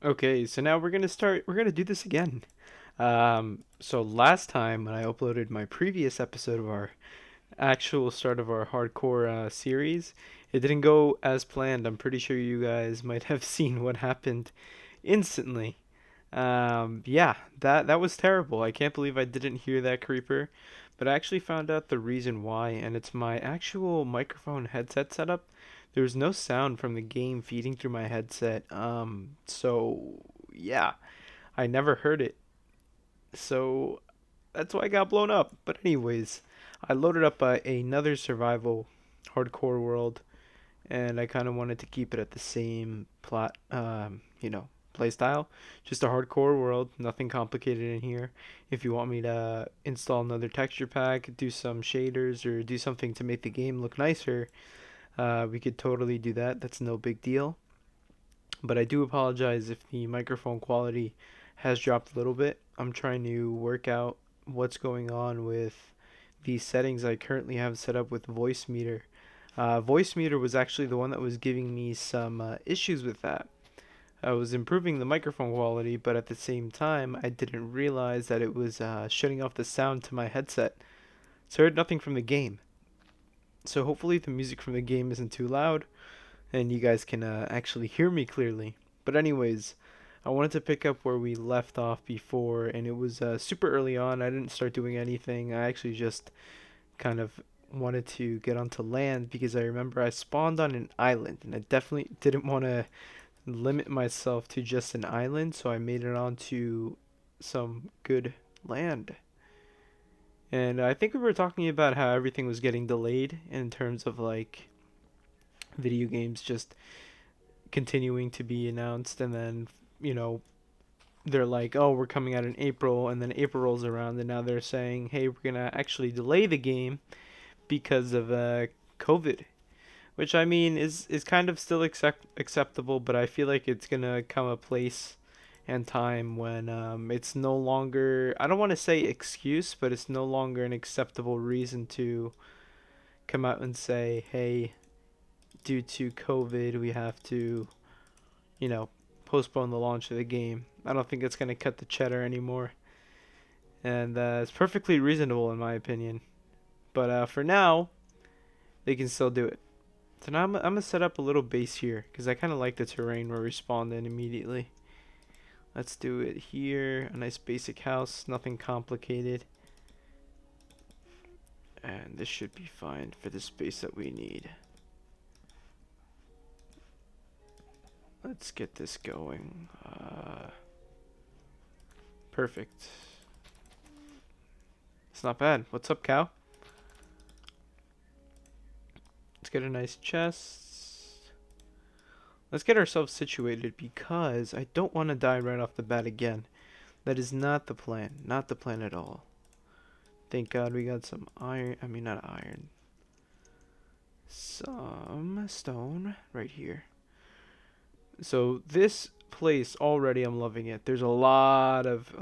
Okay, so now we're gonna do this again. So last time when I uploaded my previous episode of our actual start of our hardcore series, it didn't go as planned. I'm pretty sure you guys might have seen what happened instantly. Yeah, that was terrible. I can't believe I didn't hear that creeper, but I actually found out the reason why, and it's my actual microphone headset setup. There was no sound from the game feeding through my headset. So yeah, I never heard it. So that's why I got blown up. But anyways, I loaded up another survival hardcore world, and I kind of wanted to keep it at the same play style. Just a hardcore world, nothing complicated in here. If you want me to install another texture pack, do some shaders, or do something to make the game look nicer, we could totally do that. That's no big deal. But I do apologize if the microphone quality has dropped a little bit. I'm trying to work out what's going on with the settings I currently have set up with Voice Meter. Voice Meter was actually the one that was giving me some issues with that. I was improving the microphone quality, but at the same time, I didn't realize that it was shutting off the sound to my headset. So I heard nothing from the game. So hopefully the music from the game isn't too loud, and you guys can actually hear me clearly. But anyways, I wanted to pick up where we left off before, and it was super early on. I didn't start doing anything. I actually just kind of wanted to get onto land because I remember I spawned on an island, and I definitely didn't want to limit myself to just an island, so I made it onto some good land. And I think we were talking about how everything was getting delayed in terms of like video games just continuing to be announced, and then you know they're like, oh, we're coming out in April, and then April rolls around, and now they're saying, hey, we're gonna actually delay the game because of COVID, which I mean is kind of still acceptable, but I feel like it's gonna come a place and time when it's no longer, I don't want to say excuse, but it's no longer an acceptable reason to come out and say, hey, due to COVID, we have to you know, postpone the launch of the game. I don't think it's going to cut the cheddar anymore. And it's perfectly reasonable, in my opinion. But for now, they can still do it. So now I'm going to set up a little base here because I kind of like the terrain where we spawned in immediately. Let's do it here. A nice basic house, nothing complicated. And this should be fine for the space that we need. Let's get this going. Perfect. It's not bad. What's up, cow? Let's get a nice chest. Let's get ourselves situated because I don't want to die right off the bat again. That is not the plan. Not the plan at all. Thank God we got some iron. I mean, not iron. Some stone right here. So this place already, I'm loving it. There's a lot of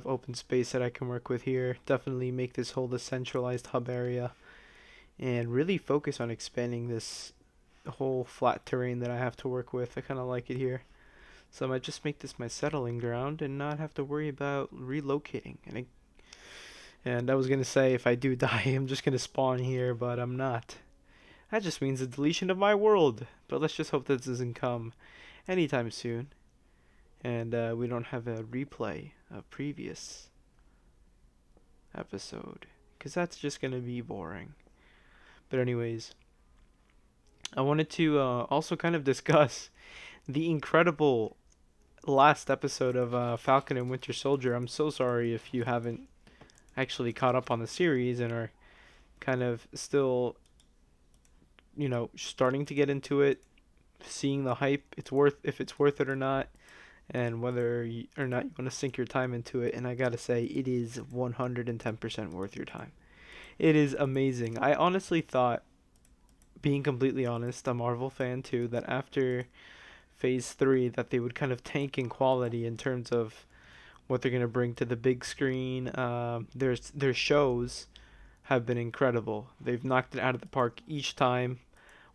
open space that I can work with here. Definitely make this whole decentralized hub area and really focus on expanding this whole flat terrain that I have to work with. I kind of like it here. So I might just make this my settling ground and not have to worry about relocating. And I was gonna say if I do die, I'm just gonna spawn here, but I'm not. That just means the deletion of my world. But let's just hope that doesn't come anytime soon, and we don't have a replay of previous episode, because that's just gonna be boring. But anyways, I wanted to also kind of discuss the incredible last episode of Falcon and Winter Soldier. I'm so sorry if you haven't actually caught up on the series and are kind of still, starting to get into it, seeing the hype. It's worth if it's worth it or not, and whether or not you want to sink your time into it. And I gotta say, it is 110% worth your time. It is amazing. I honestly thought, being completely honest, a Marvel fan too, that after Phase 3 that they would kind of tank in quality in terms of what they're gonna bring to the big screen. Their shows have been incredible. They've knocked it out of the park each time.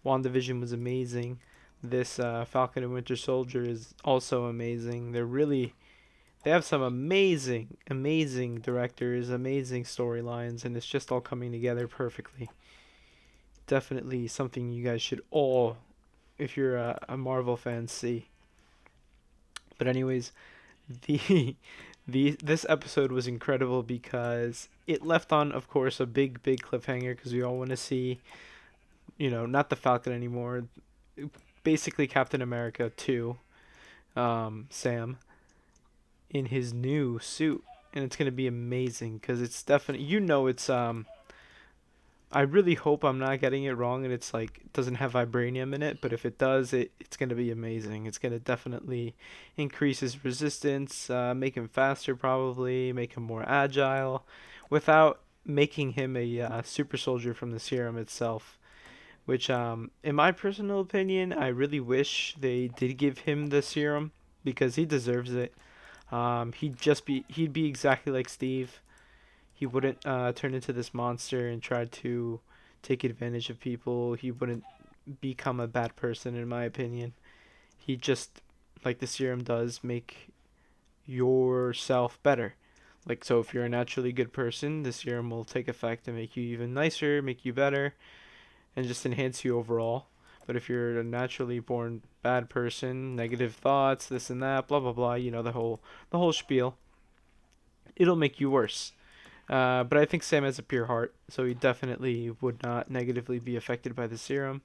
WandaVision was amazing. This Falcon and Winter Soldier is also amazing. They have some amazing directors, amazing storylines, and it's just all coming together perfectly. Definitely something you guys should all, if you're a Marvel fan, see. But anyways, the this episode was incredible because it left on, of course, a big cliffhanger because we all want to see, not the Falcon anymore, basically Captain America 2, Sam, in his new suit, and it's gonna be amazing because it's definitely, it's I really hope I'm not getting it wrong and it's like it doesn't have vibranium in it, but if it does, it's gonna be amazing. It's gonna definitely increase his resistance, make him faster probably, make him more agile, without making him a super soldier from the serum itself. Which, in my personal opinion, I really wish they did give him the serum because he deserves it. He'd be exactly like Steve. He wouldn't turn into this monster and try to take advantage of people. He wouldn't become a bad person, in my opinion. He just, like the serum does, make yourself better. Like, so if you're a naturally good person, the serum will take effect and make you even nicer, make you better, and just enhance you overall. But if you're a naturally born bad person, negative thoughts, this and that, blah blah blah, the whole spiel, it'll make you worse. But I think Sam has a pure heart, so he definitely would not negatively be affected by the serum.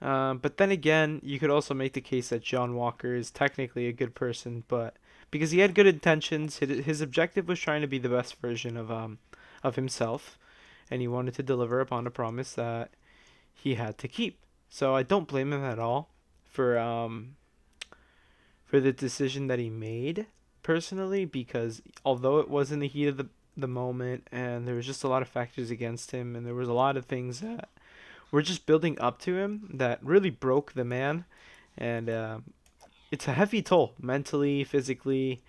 But then again, you could also make the case that John Walker is technically a good person, but because he had good intentions, his objective was trying to be the best version of himself, and he wanted to deliver upon a promise that he had to keep. So I don't blame him at all for um for the decision that he made personally, because although it was in the heat of the moment and there was just a lot of factors against him and there was a lot of things that were just building up to him that really broke the man, and it's a heavy toll mentally, physically,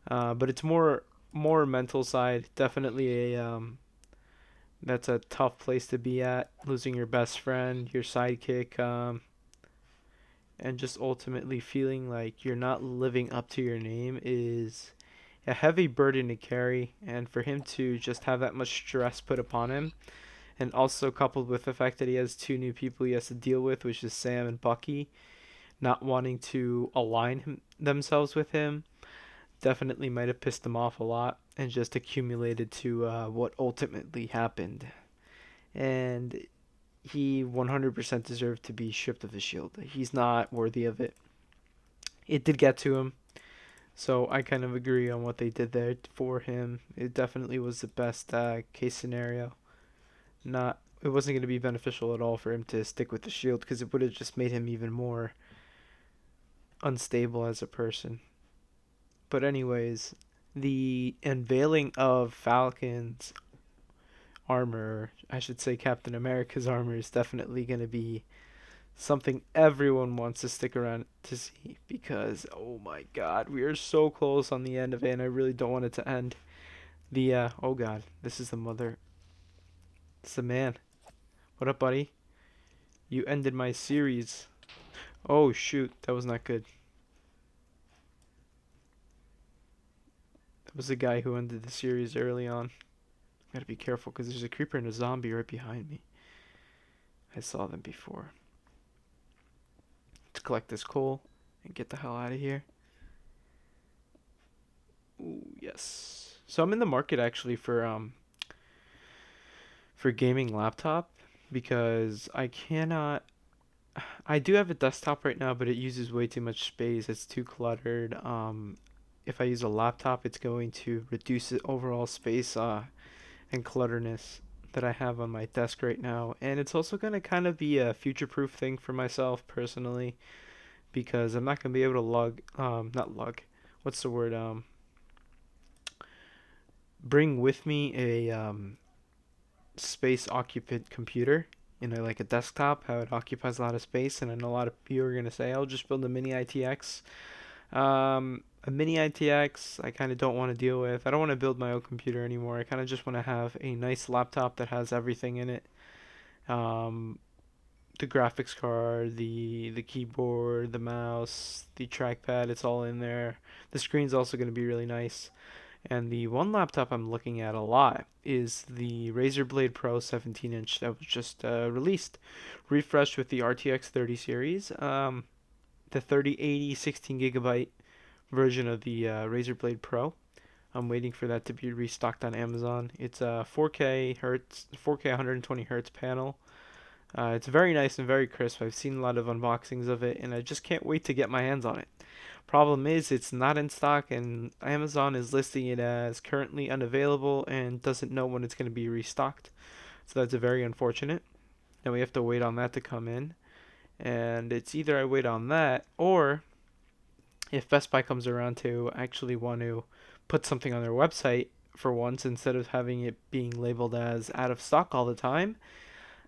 but it's more mental side. Definitely a that's a tough place to be at, losing your best friend, your sidekick, and just ultimately feeling like you're not living up to your name is a heavy burden to carry. And for him to just have that much stress put upon him, and also coupled with the fact that he has two new people he has to deal with, which is Sam and Bucky, not wanting to themselves with him, definitely might have pissed him off a lot and just accumulated to what ultimately happened. And he 100% deserved to be stripped of the shield. He's not worthy of it. It did get to him, so I kind of agree on what they did there for him. It definitely was the best case scenario. Not It wasn't going to be beneficial at all for him to stick with the shield because it would have just made him even more unstable as a person. But anyways, the unveiling of Falcon's armor, I should say Captain America's armor, is definitely going to be something everyone wants to stick around to see because oh my god, we are so close on the end of it and I really don't want it to end. The oh god, this is the mother. It's the man. What up, buddy? You ended my series. Oh shoot, that was not good. That was the guy who ended the series early on. Gotta be careful because there's a creeper and a zombie right behind me. I saw them before. Let's collect this coal and get the hell out of here. Ooh, yes. So I'm in the market actually for gaming laptop because I do have a desktop right now, but it uses way too much space. It's too cluttered. If I use a laptop, it's going to reduce the overall space and clutterness that I have on my desk right now. And it's also going to kind of be a future-proof thing for myself personally because I'm not going to be able to not lug, what's the word, bring with me a space occupant computer. Like a desktop, how it occupies a lot of space, and I know a lot of people are gonna say, "I'll just build a mini ITX." A mini ITX, I kind of don't want to deal with. I don't want to build my own computer anymore. I kind of just want to have a nice laptop that has everything in it. Um, the graphics card, the keyboard, the mouse, the trackpad, it's all in there. The screen's also going to be really nice. And the one laptop I'm looking at a lot is the Razer Blade Pro 17-inch that was just released, refreshed with the RTX 30 series. The 3080 16 GB version of the Razer Blade Pro. I'm waiting for that to be restocked on Amazon. It's a 4K 120 hertz panel. It's very nice and very crisp. I've seen a lot of unboxings of it, and I just can't wait to get my hands on it. Problem is, it's not in stock, and Amazon is listing it as currently unavailable and doesn't know when it's going to be restocked. So that's very unfortunate. Now we have to wait on that to come in, and it's either I wait on that, or if Best Buy comes around to actually want to put something on their website for once instead of having it being labeled as out of stock all the time.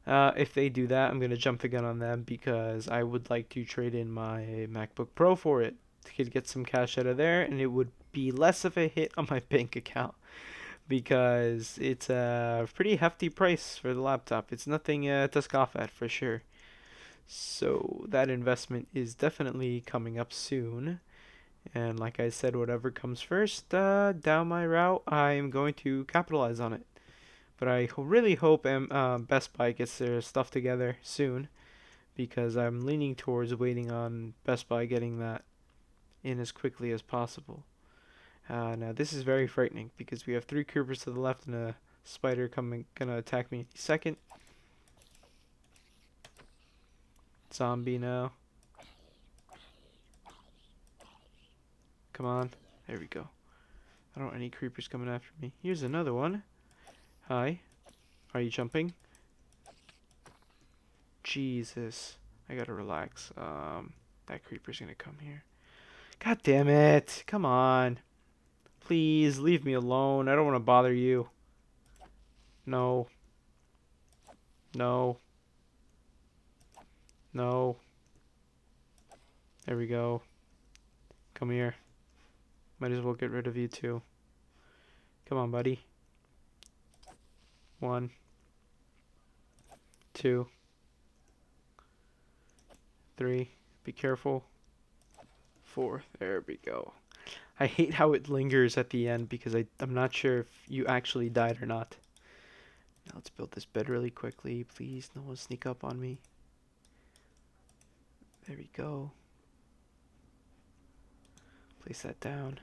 If they do that, I'm gonna jump the gun on them because I would like to trade in my MacBook Pro for it. Could get some cash out of there, and it would be less of a hit on my bank account because it's a pretty hefty price for the laptop. It's nothing to scoff at for sure. So that investment is definitely coming up soon. And like I said, whatever comes first down my route, I'm going to capitalize on it. But I really hope Best Buy gets their stuff together soon because I'm leaning towards waiting on Best Buy getting that in as quickly as possible. Now this is very frightening because we have 3 creepers to the left and a spider gonna attack me any second. Zombie now. Come on. There we go. I don't want any creepers coming after me. Here's another one. Hi. Are you jumping? Jesus. I gotta relax. That creeper's gonna come here. God damn it. Come on. Please, leave me alone. I don't want to bother you. No. No. No. There we go. Come here. Might as well get rid of you too. Come on, buddy. 1, 2, 3. Be careful. 4. There we go. I hate how it lingers at the end because I'm not sure if you actually died or not. Now let's build this bed really quickly. Please, no one sneak up on me. There we go. Place that down.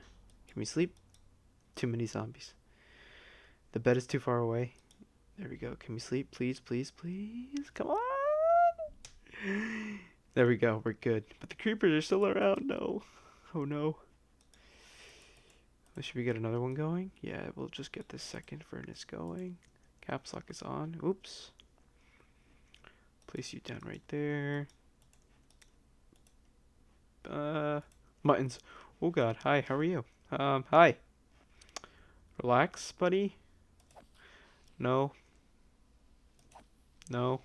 Can we sleep? Too many zombies. The bed is too far away. There we go. Can we sleep? Please, please, please. Come on. There we go. We're good. But the creepers are still around. No. Oh no. Should we get another one going? Yeah, we'll just get this second furnace going. Caps lock is on. Oops. Place you down right there. Muttons. Oh god. Hi, how are you? Hi. Relax, buddy. No. No.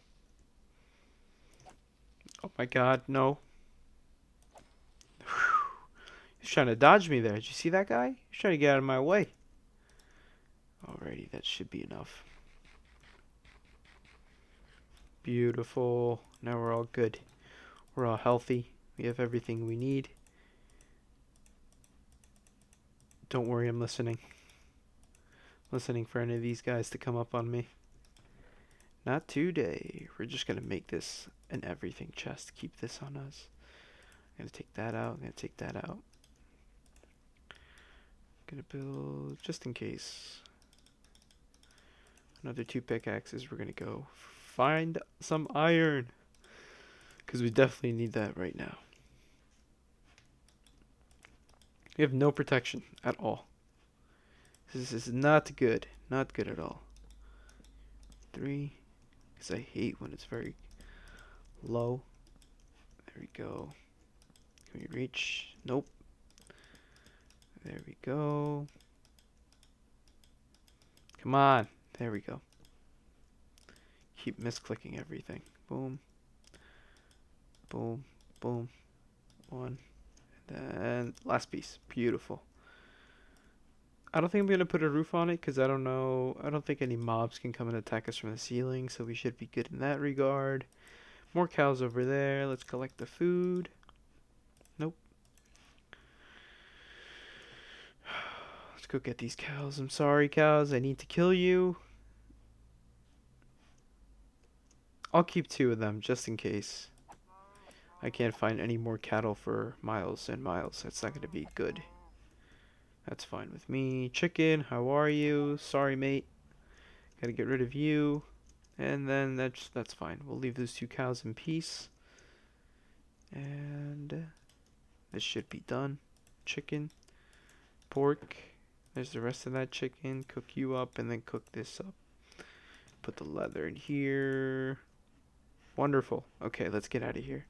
Oh my god, no. He's trying to dodge me there. Did you see that guy? He's trying to get out of my way. Alrighty, that should be enough. Beautiful. Now we're all good. We're all healthy. We have everything we need. Don't worry, I'm listening. Listening for any of these guys to come up on me. Not today. We're just gonna make this an everything chest. Keep this on us. I'm gonna take that out. I'm gonna take that out. Gonna build just in case. Another 2 pickaxes. We're gonna go find some iron because we definitely need that right now. We have no protection at all. This is not good. Not good at all. 3. Because I hate when it's very low. There we go. Can we reach? Nope. There we go. Come on. There we go. Keep misclicking everything. Boom. Boom. Boom. 1. And then last piece. Beautiful. I don't think I'm going to put a roof on it because I don't know. I don't think any mobs can come and attack us from the ceiling, so we should be good in that regard. More cows over there. Let's collect the food. Nope. Let's go get these cows. I'm sorry, cows. I need to kill you. I'll keep 2 of them just in case. I can't find any more cattle for miles and miles. That's not going to be good. That's fine with me. Chicken, how are you? Sorry, mate. Gotta get rid of you. And then that's fine. We'll leave those 2 cows in peace. And this should be done. Chicken, pork. There's the rest of that chicken. Cook you up and then cook this up. Put the leather in here. Wonderful. Okay, let's get out of here.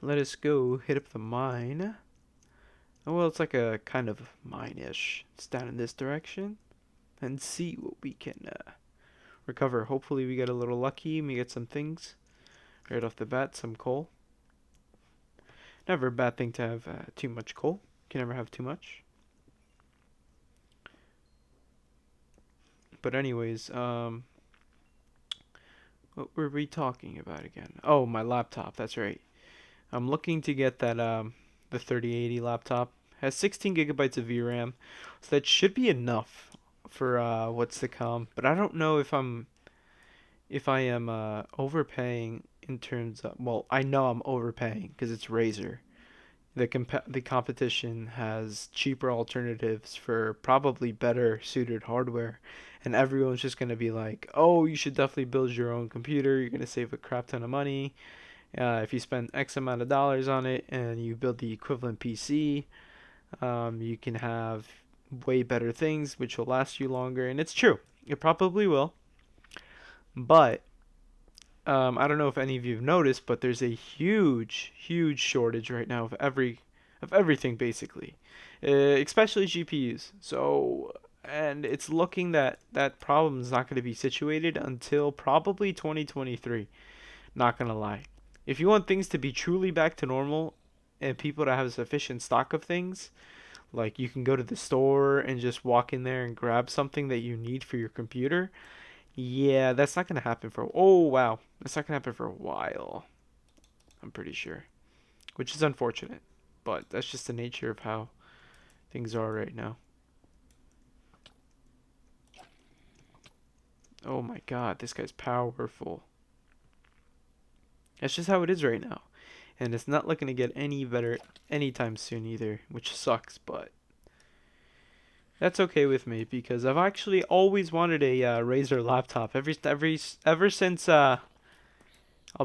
Let us go hit up the mine. Oh, well, it's like a kind of mine-ish. It's down in this direction. And see what we can recover. Hopefully we get a little lucky and we get some things. Right off the bat, some coal. Never a bad thing to have too much coal. Can never have too much. But anyways, what were we talking about again? Oh, my laptop. That's right. I'm looking to get that the 3080 laptop. Has 16 gigabytes of VRAM, so that should be enough for what's to come. But I don't know if I am overpaying in terms of, well, I know I'm overpaying because it's Razer. The competition has cheaper alternatives for probably better suited hardware, and everyone's just gonna be like, "Oh, you should definitely build your own computer. You're gonna save a crap ton of money if you spend X amount of dollars on it, and you build the equivalent PC. You can have way better things, which will last you longer." And it's true, it probably will. But I don't know if any of you have noticed, but there's a huge shortage right now of everything basically, especially GPUs. So, and it's looking that that problem is not going to be situated until probably 2023. Not gonna lie, if you want things to be truly back to normal and people to have a sufficient stock of things, like you can go to the store and just walk in there and grab something that you need for your computer. Yeah, that's not gonna happen for. Oh wow, that's not gonna happen for a while. I'm pretty sure, which is unfortunate, but that's just the nature of how things are right now. Oh my God, this guy's powerful. That's just how it is right now, and it's not looking to get any better anytime soon either, which sucks. But that's okay with me because I've actually always wanted a Razer laptop. Ever since I'll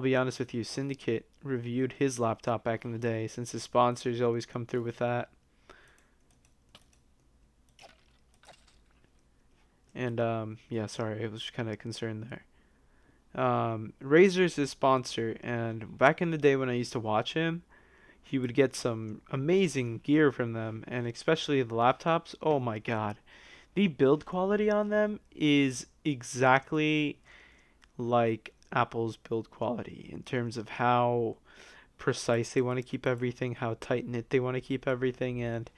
be honest with you, Syndicate reviewed his laptop back in the day, since his sponsors always come through with that. And yeah, sorry, I was kind of concerned there. Razer's his sponsor, and back in the day when I used to watch him, he would get some amazing gear from them, and especially the laptops. Oh my God, the build quality on them is exactly like Apple's build quality in terms of how precise they want to keep everything, how tight knit they want to keep everything, and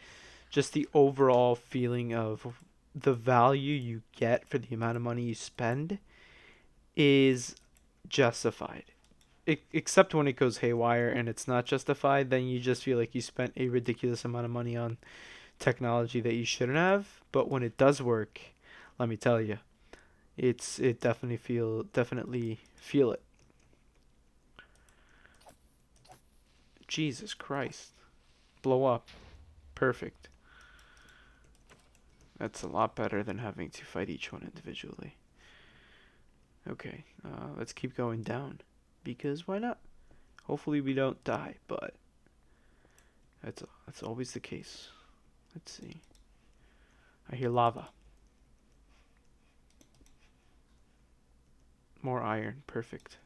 just the overall feeling of the value you get for the amount of money you spend is justified. Except when it goes haywire and it's not justified, then you just feel like you spent a ridiculous amount of money on technology that you shouldn't have. But when it does work, let me tell you, it definitely feel it. Jesus Christ. Blow up. Perfect. That's a lot better than having to fight each one individually. Okay, let's keep going down. Because why not? Hopefully we don't die, but that's always the case. Let's see. I hear lava. More iron. Perfect.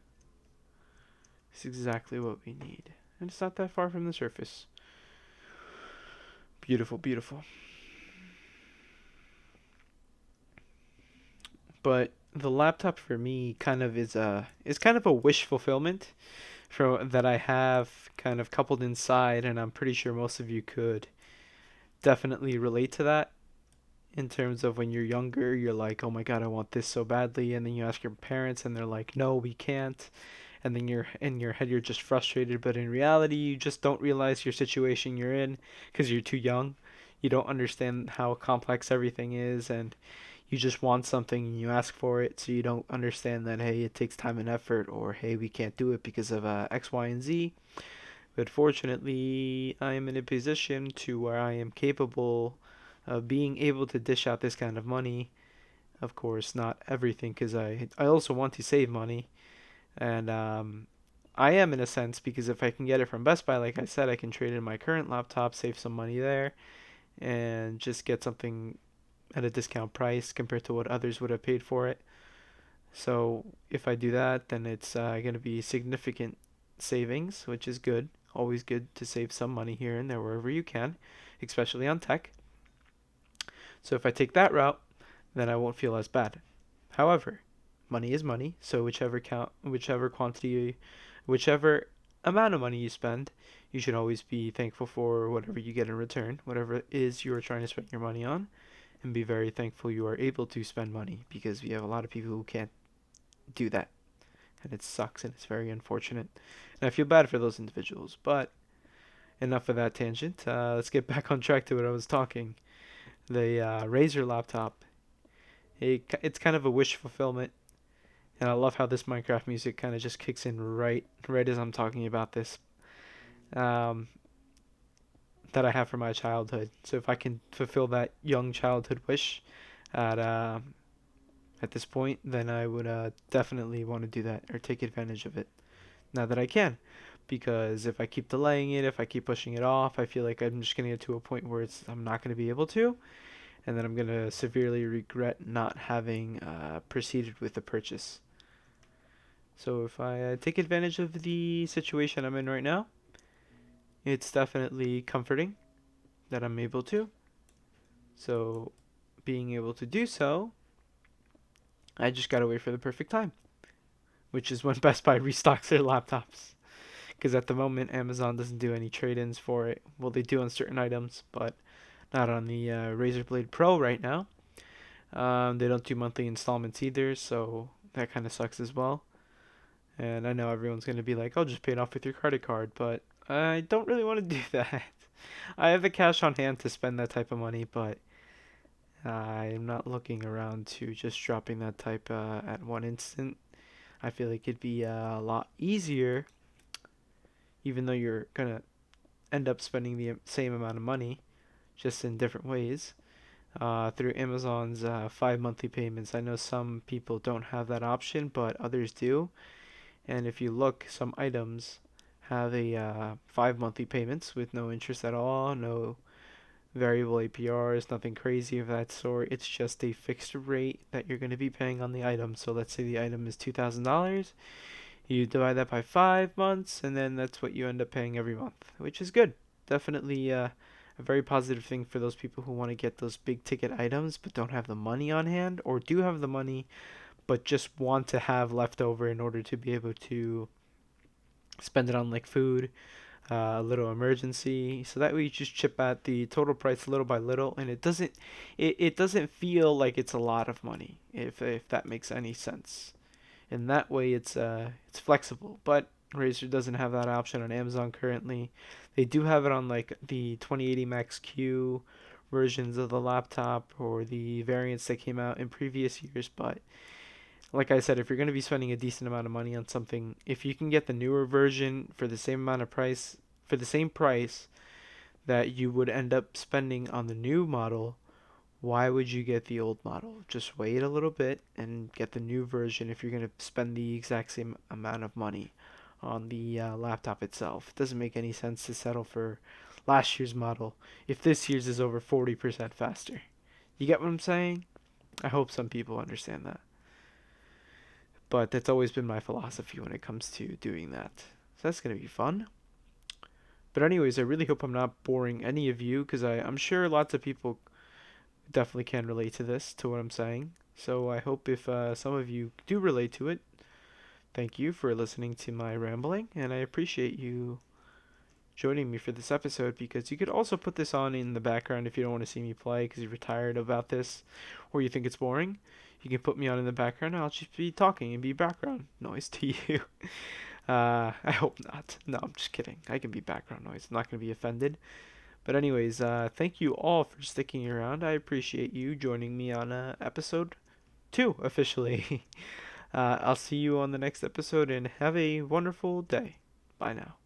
It's exactly what we need. And it's not that far from the surface. Beautiful, beautiful. But the laptop for me kind of is kind of a wish fulfillment for that I have kind of coupled inside, and I'm pretty sure most of you could definitely relate to that. in terms of when you're younger, you're like, oh my God, I want this so badly. And then you ask your parents and they're like, no, we can't. And then you're in your head, you're just frustrated. But in reality, you just don't realize your situation you're in because you're too young. You don't understand how complex everything is. And you just want something and you ask for it. So you don't understand that, hey, it takes time and effort. Or, hey, we can't do it because of X, Y, and Z. But fortunately, I am in a position to where I am capable of being able to dish out this kind of money. Of course, not everything, because I also want to save money, and I am in a sense because if I can get it from Best Buy, like I said, I can trade in my current laptop, save some money there, and just get something at a discount price compared to what others would have paid for it. So if I do that, then it's going to be significant savings, which is good. Always good to save some money here and there wherever you can, especially on tech. So if I take that route, then I won't feel as bad. However, money is money, so whichever quantity, whichever amount of money you spend, you should always be thankful for whatever you get in return, whatever it is you are trying to spend your money on, and be very thankful you are able to spend money because we have a lot of people who can't do that, and it sucks and it's very unfortunate. And I feel bad for those individuals. But enough of that tangent. Let's get back on track to what I was talking. The Razer laptop. It's kind of a wish fulfillment, and I love how this Minecraft music kind of just kicks in right as I'm talking about this. Um, that I have for my childhood. So if I can fulfill that young childhood wish at at this point, then I would definitely want to do that or take advantage of it now that I can. Because if I keep delaying it, if I keep pushing it off, I feel like I'm just gonna get to a point where I'm not gonna be able to, and then I'm gonna severely regret not having proceeded with the purchase. So if I take advantage of the situation I'm in right now, it's definitely comforting that I'm able to. So being able to do so, I just gotta wait for the perfect time, which is when Best Buy restocks their laptops. Because at the moment, Amazon doesn't do any trade-ins for it. Well, they do on certain items, but not on the Razer Blade Pro right now. They don't do monthly installments either, so that kind of sucks as well. And I know everyone's going to be like, oh, just pay it off with your credit card, but I don't really want to do that. I have the cash on hand to spend that type of money, but I'm not looking around to just dropping that type at one instant. I feel like it'd be a lot easier, even though you're going to end up spending the same amount of money, just in different ways, through Amazon's 5 monthly payments. I know some people don't have that option, but others do. And if you look, some items have a 5 monthly payments with no interest at all, no variable APRs, nothing crazy of that sort. It's just a fixed rate that you're going to be paying on the item. So let's say the item is $2,000. You divide that by 5 months, and then that's what you end up paying every month, which is good. Definitely a very positive thing for those people who want to get those big ticket items but don't have the money on hand, or do have the money but just want to have leftover in order to be able to spend it on like food, a little emergency. So that way you just chip at the total price little by little, and it doesn't feel like it's a lot of money, if that makes any sense. In that way, it's flexible. But Razer doesn't have that option on Amazon currently. They do have it on like the 2080 Max Q versions of the laptop or the variants that came out in previous years. But like I said, if you're going to be spending a decent amount of money on something, if you can get the newer version for the same amount of price, for the same price that you would end up spending on the new model, why would you get the old model? Just wait a little bit and get the new version if you're going to spend the exact same amount of money on the laptop itself. It doesn't make any sense to settle for last year's model if this year's is over 40% faster. You get what I'm saying? I hope some people understand that. But that's always been my philosophy when it comes to doing that. So that's going to be fun. But anyways, I really hope I'm not boring any of you because I'm sure lots of people definitely can relate to this, to what I'm saying. So I hope if some of you do relate to it, thank you for listening to my rambling, and I appreciate you joining me for this episode, because you could also put this on in the background if you don't want to see me play because you're tired about this or you think it's boring. You can put me on in the background and I'll just be talking and be background noise to you. I hope not. No, I'm just kidding. I can be background noise. I'm not going to be offended. But anyways, thank you all for sticking around. I appreciate you joining me on episode 2 officially. I'll see you on the next episode and have a wonderful day. Bye now.